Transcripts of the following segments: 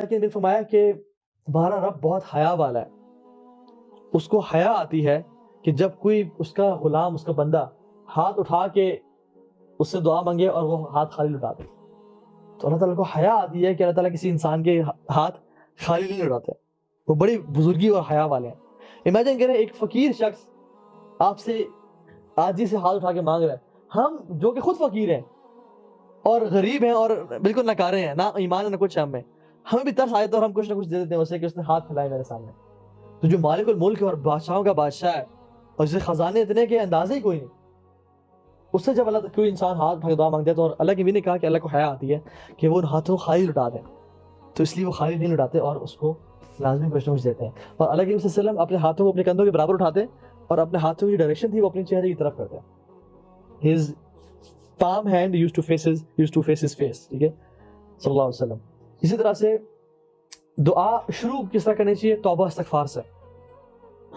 لیکن فرمایا کہ ہمارا رب بہت حیا والا ہے. اس کو حیا آتی ہے کہ جب کوئی اس کا غلام، اس کا بندہ ہاتھ اٹھا کے اس سے دعا مانگے اور وہ ہاتھ خالی لٹا دے، تو اللہ تعالیٰ کو حیا آتی ہے کہ اللہ تعالیٰ کسی انسان کے ہاتھ خالی نہیں لٹاتے. وہ بڑی بزرگی اور حیا والے ہیں. امیجن کریں ایک فقیر شخص آپ سے عاجزی سے ہاتھ اٹھا کے مانگ رہا ہے. ہم جو کہ خود فقیر ہیں اور غریب ہیں اور بالکل ناکارے ہیں، نہ ایمان ہے نہ کچھ ہم میں، ہمیں بھی ترس آئے تو ہم کچھ نہ کچھ دے دیتے ہیں اسے کہ اس نے ہاتھ پھیلائے میرے سامنے. تو جو مالک الملک اور بادشاہوں کا بادشاہ ہے اور جسے خزانے اتنے کہ اندازے ہی کوئی نہیں، اس سے جب اللہ کوئی انسان ہاتھ اٹھا کے دعا مانگتا ہے تو اللہ کی بھی نے کہا کہ اللہ کو حیا آتی ہے کہ وہ ان ہاتھوں خالی لٹا دیں، تو اس لیے وہ خالی نہیں لٹاتے اور اس کو لازمی کچھ نہ کچھ دیتے ہیں. اور اللہ کے نبی صلی اللہ علیہ وسلم اپنے ہاتھوں کو اپنے کندھوں کے برابر اٹھاتے اور اپنے ہاتھوں کی ڈائریکشن تھی وہ اپنے چہرے کی طرف کرتے ہیں. His palm hand used to face his face. ٹھیک ہے صلی اللہ علیہ وسلم. اسی طرح سے دعا شروع کس طرح کرنی چاہیے؟ توبہ استغفار سے.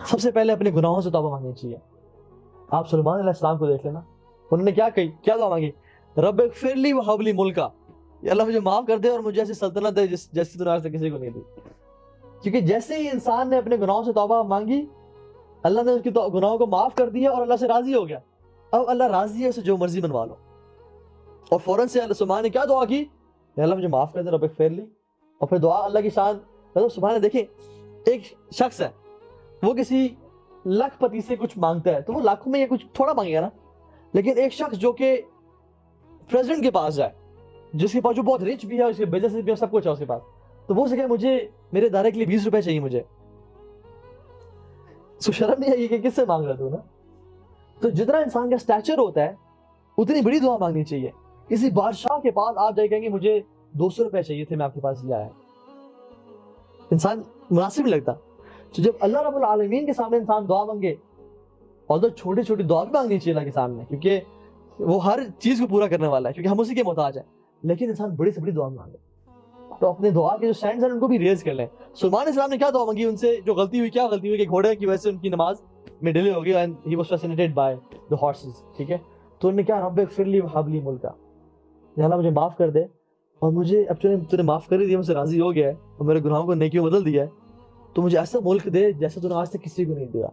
سب سے پہلے اپنے گناہوں سے توبہ مانگنی چاہیے. آپ سلیمان علیہ السلام کو دیکھ لینا، انہوں نے کیا دعا مانگی؟ رب اغفر لی وہب لی ملکا، یا اللہ مجھے معاف کر دے اور مجھے ایسی سلطنت دے جیسی تو نے آج تک کسی کو نہیں دی. کیونکہ جیسے ہی انسان نے اپنے گناہوں سے توبہ مانگی، اللہ نے اس کی گناہوں کو معاف کر دیا اور اللہ سے راضی ہو گیا. اب اللہ راضی ہے اسے جو مرضی بنوا لو. اور فوراً سے اللہ سبحانہ نے کیا دعا کی؟ یا اللہ مجھے معاف کر دے رب اغفر لی. اور پھر دعا اللہ کی شان، مطلب سبحانہ دیکھیں ایک شخص ہے وہ کسی لاکھ پتی سے کچھ مانگتا ہے تو وہ لاکھوں میں یہ کچھ تھوڑا مانگے گا نا. لیکن ایک شخص جو کہ پریزیڈنٹ کے پاس جائے، جس کے پاس جو بہت رچ بھی ہے، اس کے بزنس بھی ہے، سب کچھ ہے اس کے پاس، تو وہ سے کہے مجھے میرے ادارے کے لیے 20 روپے چاہیے مجھے، تو شرم نہیں آئے گی کہ کس سے مانگ رہا تو نا. تو جتنا انسان کا سٹیچر ہوتا ہے اتنی بڑی دعا مانگنی چاہیے. کسی بادشاہ کے پاس آپ جائے کہیں گے مجھے 200 روپے چاہیے تھے، میں آپ کے پاس لے آیا، انسان مناسب نہیں لگتا. تو جب اللہ رب العالمین کے سامنے انسان دعا مانگے، اور تو چھوٹی چھوٹی دعا بھی مانگنی چاہیے اللہ کے سامنے، کیونکہ وہ ہر چیز کو پورا کرنے والا ہے، کیونکہ ہم اسی کے محتاج ہیں. لیکن انسان بڑی سے بڑی دعا مانگے تو اپنے دعا کے جو سینڈز ہیں ان کو بھی ریز کر لیں. سلیمان علیہ السلام نے کیا دعا مانگی؟ ان سے جو غلطی ہوئی، کیا غلطی ہوئی کہ گھوڑے کی وجہ سے ان کی نماز میں ڈیلے ہو گئی، and he was fascinated by the horses. ٹھیک ہے، تو انہوں نے کیا؟ رب اغفر لی وہب لی ملکا، یا اللہ مجھے معاف کر دے اور مجھے اب تو نے معاف کر ہی دیا، مجھ سے راضی ہو گیا ہے اور میرے گناہوں کو نیکیوں بدل دیا ہے، تو مجھے ایسا ملک دے جیسا تو نے آج تک کسی کو نہیں دیا.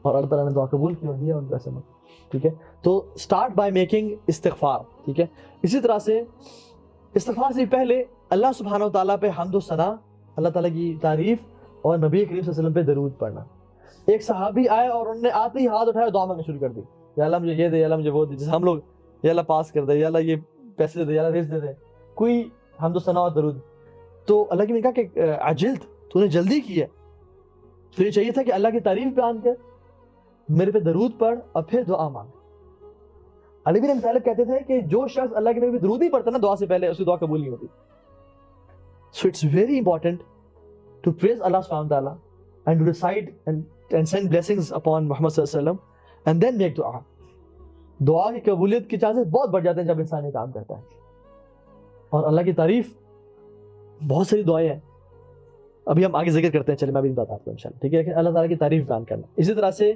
اور اللہ تعالیٰ نے دعا قبول کی اور دیا ان کو ایسا ملک. ٹھیک ہے، تو اسٹارٹ بائی میکنگ استغفار. ٹھیک ہے، اسی طرح سے استغفار سے پہلے اللہ سبحانہ و تعالیٰ پہ حمد و ثنا، اللہ تعالیٰ کی تعریف اور نبی کریم صلی اللہ علیہ وسلم پہ درود پڑھنا. ایک صحابی آئے اور انہوں نے آتے ہی ہاتھ اٹھایا دعا مانگنا شروع کر دی، یا اللہ مجھے یہ دے، یا اللہ مجھے وہ دے، جیسے ہم لوگ یا اللہ پاس کر دے، یا اللہ یہ پیسے دے دے، یا اللہ رزق دے دے، کوئی حمد و ثنا اور درود. تو اللہ کی نے کہا کہ عجلت، تو نے جلدی کی ہے، تو یہ چاہیے تھا کہ اللہ کی تعریف بیان کر، میرے پہ درود پڑھ اور پھر دعا مانگ. علی بن ابی طالب کہتے تھے کہ جو شخص اللہ کے نبی پہ درود نہیں پڑھتا نا دعا سے پہلے، اس کی دعا قبول نہیں ہوتی. So it's very important to praise Allah subhanahu wa ta'ala and to recite and send blessings upon Muhammad sallallahu alaihi wasallam and then make dua. دعا کی قبولیت کے چانسز بہت بڑھ جاتے ہیں جب انسان یہ کام کرتا ہے. اور اللہ کی تعریف بہت ساری دعائیں ہیں، ابھی ہم آگے ذکر کرتے ہیں، چلیں میں ابھی بتاتا ہوں انشاءاللہ. ٹھیک ہے، لیکن اللہ تعالیٰ کی تعریف بیان کرنا. اسی طرح سے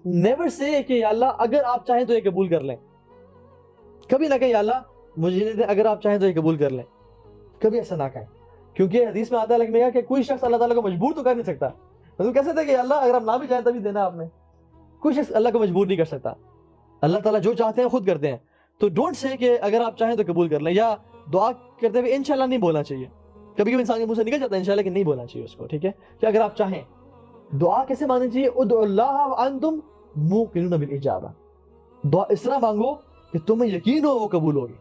نیور سے کہ یا اللہ اگر آپ چاہیں تو یہ قبول کر لیں، کبھی نہ کہیں یا اللہ مجھے اگر آپ چاہیں تو یہ قبول کر لیں، کبھی ایسا نہ کہیں. کیونکہ حدیث میں آتا ہے کہ کوئی شخص اللہ تعالیٰ کو مجبور تو کر نہیں سکتا. تو کہہ سکتے کہ اللہ اگر ہم نہ بھی چاہیں تبھی دینا آپ نے، کوئی شخص اللہ کو مجبور نہیں کر سکتا. اللہ تعالیٰ جو چاہتے ہیں خود کرتے ہیں. تو ڈونٹ سے کہ اگر آپ چاہیں تو قبول کر لیں، یا دعا کرتے ہوئے انشاءاللہ نہیں بولنا چاہیے. کبھی کبھی انسان کے منہ سے نکل جاتا ہے انشاءاللہ کہ نہیں بولنا چاہیے اس کو. ٹھیک ہے، کہ اگر آپ چاہیں. دعا کیسے مانگنی چاہیے؟ ادعوا اللہ وانتم موقنون بالاجابہ. دعا اس طرح مانگو کہ تمہیں یقین ہو وہ قبول ہوگی.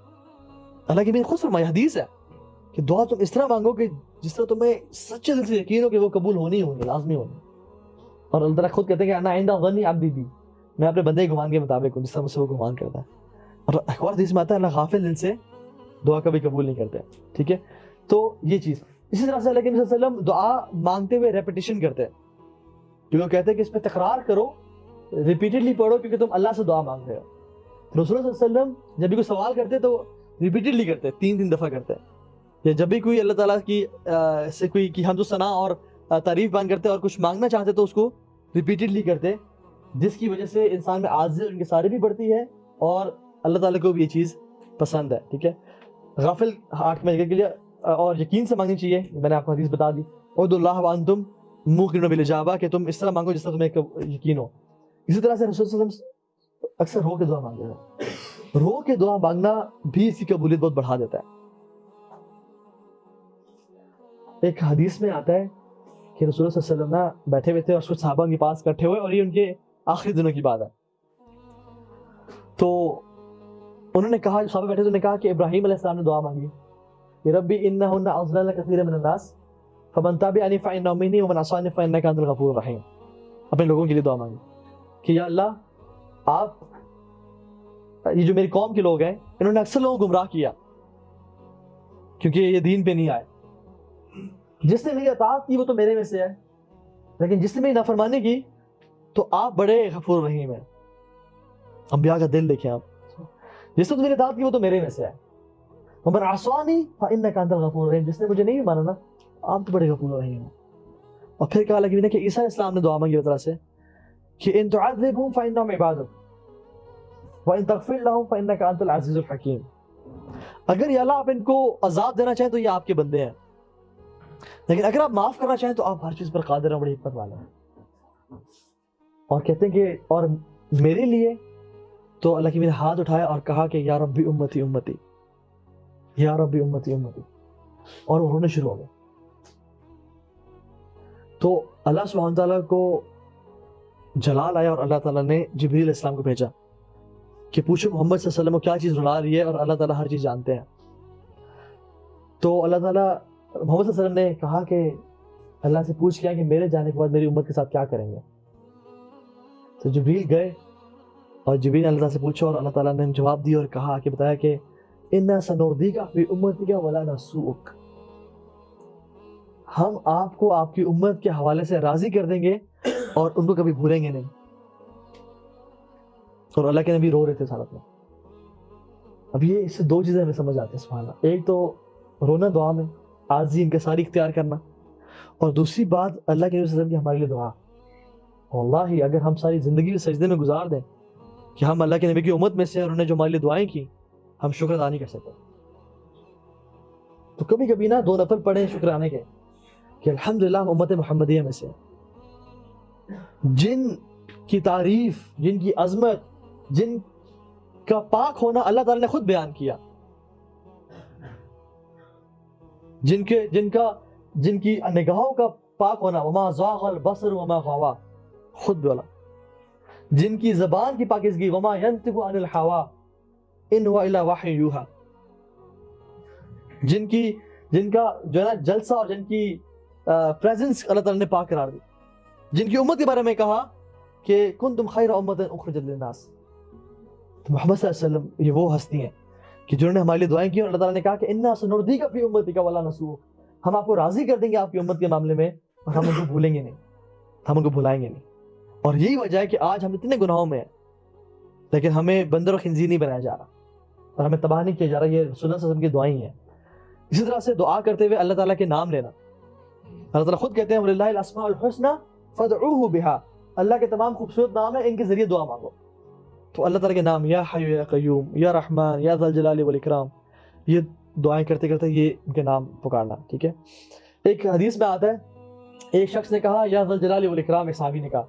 اللہ کی بھی خود فرمایا، حدیث ہے کہ دعا تم اس طرح مانگو کہ جس طرح تمہیں سچے دل سے یقین ہو کہ وہ قبول ہونی ہوگی، لازمی ہوگی. اور اللہ تعالیٰ خود کہتے ہیں کہ انا عند ظن عبدی بی، میں اپنے بندے گمان کے مطابق ہوں، جس طرح مجھ سے وہ گمان کرتا ہے. اور ایک اور حدیث میں آتا ہے اللہ غافل دل سے دعا کبھی قبول نہیں کرتے. ٹھیک ہے، تو یہ چیز. اسی طرح سے اللہ کے نبی صلی اللہ علیہ وسلم دعا مانگتے ہوئے ریپیٹیشن کرتے ہیں، کیونکہ وہ کہتے ہیں کہ اس پہ تکرار کرو، ریپیٹڈلی پڑھو، کیونکہ تم اللہ سے دعا مانگ رہے ہو. رسول اللہ صلی اللہ علیہ وسلم جب بھی کوئی سوال کرتے تو ریپیٹڈلی کرتے، 3 دفعہ کرتے. یا جب بھی کوئی اللہ تعالیٰ کی سے کوئی کی حمد و ثنا اور تعریف بیان کرتے اور کچھ مانگنا چاہتے تو اس کو ریپیٹڈلی کرتے، جس کی وجہ سے انسان میں عاجزی ان کے سارے بھی بڑھتی ہے اور اللہ تعالیٰ کو بھی یہ چیز پسند ہے. ٹھیک ہے، غافل 8 میں کے لیے اور یقین سے مانگنی چاہیے. میں نے آپ کو حدیث بتا دی, ادعوا اللہ وانتم موقنون بالاجابہ, کہ تم اس طرح مانگو جس طرح تمہیں یقین ہو. اسی طرح سے رسول صلی اللہ علیہ وسلم اکثر رو کے دعا مانگتے ہیں. رو کے دعا مانگنا بھی اس کی قبولیت بہت بڑھا دیتا ہے. ایک حدیث میں آتا ہے کہ رسول اللہ صلی اللہ علیہ وسلم بیٹھے ہوئے تھے اور کچھ صحابہ کے پاس اکٹھے ہوئے, اور یہ ان کے آخری دنوں کی بات ہے. تو انہوں نے کہا, صحابہ بیٹھے تو نے کہا کہ ابراہیم علیہ السلام نے دعا مانگی کہ ربی انہن اضللن کثیرا من الناس فمن تبعنی فانہ منی ومن عصانی فانک انت الغفور الرحیم. اپنے لوگوں کے لیے دعا مانگی کہ یا اللہ, آپ یہ جو میری قوم کے لوگ ہیں انہوں نے اکثر لوگوں کو گمراہ کیا کیونکہ یہ دین پہ نہیں آئے. جس نے میری اطاعت کی وہ تو میرے میں سے ہے, لیکن جس نے میری نافرمانی کی تو آپ بڑے غفور رحیم ہیں. انبیاء کا دل دیکھیں آپ, جس نے میری اطاعت کی وہ تو میرے میں سے ہے. ومن عصانی فانک انت الغفور الرحیم, جس نے مجھے نہیں مانا نا آپ تو بڑے غفور رحیم ہیں. اور پھر کہا لگی کہ عیسیٰ علیہ السلام نے دعا مانگی اس طرح سے کہ ان تعذبهم فانهم عبادک وان تغفر لهم فانک انت العزیز الحکیم. اگر یا اللہ آپ ان کو عذاب دینا چاہیں تو یہ آپ کے بندے ہیں, لیکن اگر آپ معاف کرنا چاہیں تو آپ ہر چیز پر قادر ہیں, بڑی حکمت والا ہیں. اور کہتے ہیں کہ اور میرے لیے تو اللہ کی میں نے ہاتھ اٹھایا اور کہا کہ یا ربی امتی امتی, یا ربی امتی امتی, اور وہ رونے شروع ہو گئے. تو اللہ سبحانہ تعالیٰ کو جلال آیا اور اللہ تعالیٰ نے جبریل علیہ السلام کو بھیجا کہ پوچھو محمد صلی اللہ علیہ وسلم کو کیا چیز رلا رہی ہے, اور اللہ تعالیٰ ہر چیز جانتے ہیں. تو اللہ تعالیٰ محمد صلی اللہ علیہ وسلم نے کہا کہ اللہ سے پوچھ کیا کہ میرے جانے کے بعد میری امت کے ساتھ کیا کریں گے. تو جبریل گئے اور جبریل نے اللہ تعالیٰ سے پوچھا, اور اللہ تعالیٰ نے جواب دیا اور کہا کہ بتایا کہ اِنَّا سَنُرْضِيكَ فِي أُمَّتِكَ وَلَا نَسُوءُكَ, ہم آپ کو آپ کی امت کے حوالے سے راضی کر دیں گے اور ان کو کبھی بھولیں گے نہیں. اور اللہ کے نبی رو رہے تھے ساتھ میں. اب یہ اس سے دو چیزیں ہمیں سمجھ آتی ہیں سبحان اللہ. ایک تو رونا دعا میں, عاجزی انکساری اختیار کرنا, اور دوسری بات اللہ کے نبی صلی اللہ علیہ وسلم کی ہمارے لیے دعا. واللہ اگر ہم ساری زندگی سجدے میں گزار دیں کہ ہم اللہ کے نبی کی امت میں سے, اور انہوں نے جو ہمارے لیے دعائیں کی, ہم شکر ادا نہیں کر سکتے. تو کبھی کبھی نا 2 نفل پڑھیں شکرانے کے کہ الحمدللہ ہم امت محمدیہ میں سے, جن کی تعریف, جن کی عظمت, جن کا پاک ہونا اللہ تعالیٰ نے خود بیان کیا, جن کی نگاہوں کا پاک ہونا, وما زاغ البصر وما غوا, خود بولا. جن کی زبان کی پاکیزگی, وما ينطق عن الهوى ان هو الا وحی یوحی. جن کا جو ہے نا جلسہ اور جن کی پریزنس اللہ تعالیٰ نے پاک قرار دی. جن کی امت کے بارے میں کہا کہ کنتم خیر امت اخرجت للناس. تو محمد صلی اللہ علیہ وسلم یہ وہ ہستی ہیں کہ جنہوں نے ہمارے لیے دعائیں کی, اور اللہ تعالیٰ نے کہا کہ انا سنردیک فی امتک ولا نسوءک, ہم آپ کو راضی کر دیں گے آپ کی امت کے معاملے میں, اور ہم ان کو بھولیں گے نہیں, ہم ان کو بھلائیں گے نہیں. اور یہی وجہ ہے کہ آج ہم اتنے گناہوں میں ہیں, لیکن ہمیں بندر و خنزیر نہیں بنایا جا رہا, اور ہمیں تباہ نہیں کیا جا رہا. یہ رسول اللہ صلی اللہ علیہ وسلم کی دعائیں ہیں. اسی طرح سے دعا کرتے ہوئے اللہ تعالیٰ کے نام لینا. اللہ تعالیٰ خود کہتے ہیں وَلِلَّهِ الْأَسْمَاءُ الْحُسْنَى فَادْعُوهُ بِهَا, اللہ کے تمام خوبصورت نام ہیں, ان کے ذریعے دعا مانگو. تو اللہ تعالیٰ کے نام یا حی یا قیوم, یا رحمان, یا ذا الجلال والاکرام, یہ دعائیں کرتے کرتے یہ ان کے نام پکارنا. ٹھیک ہے. ایک حدیث میں آتا ہے ایک شخص نے کہا یا ذا الجلال والاکرام, ایک صحابی نے کہا,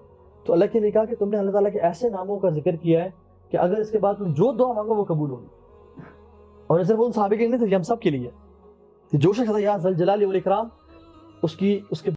تو اللہ کے نے کہا کہ تم نے اللہ تعالیٰ کے ایسے ناموں کا ذکر کیا ہے کہ اگر اس کے بعد تم جو دعا مانگو وہ قبول ہوگی. اور صرف ان صحابی کے لیے نہیں تھا, یہ ہم سب کے لیے. جو شخص یا ذا الجلال والاکرام, اس کے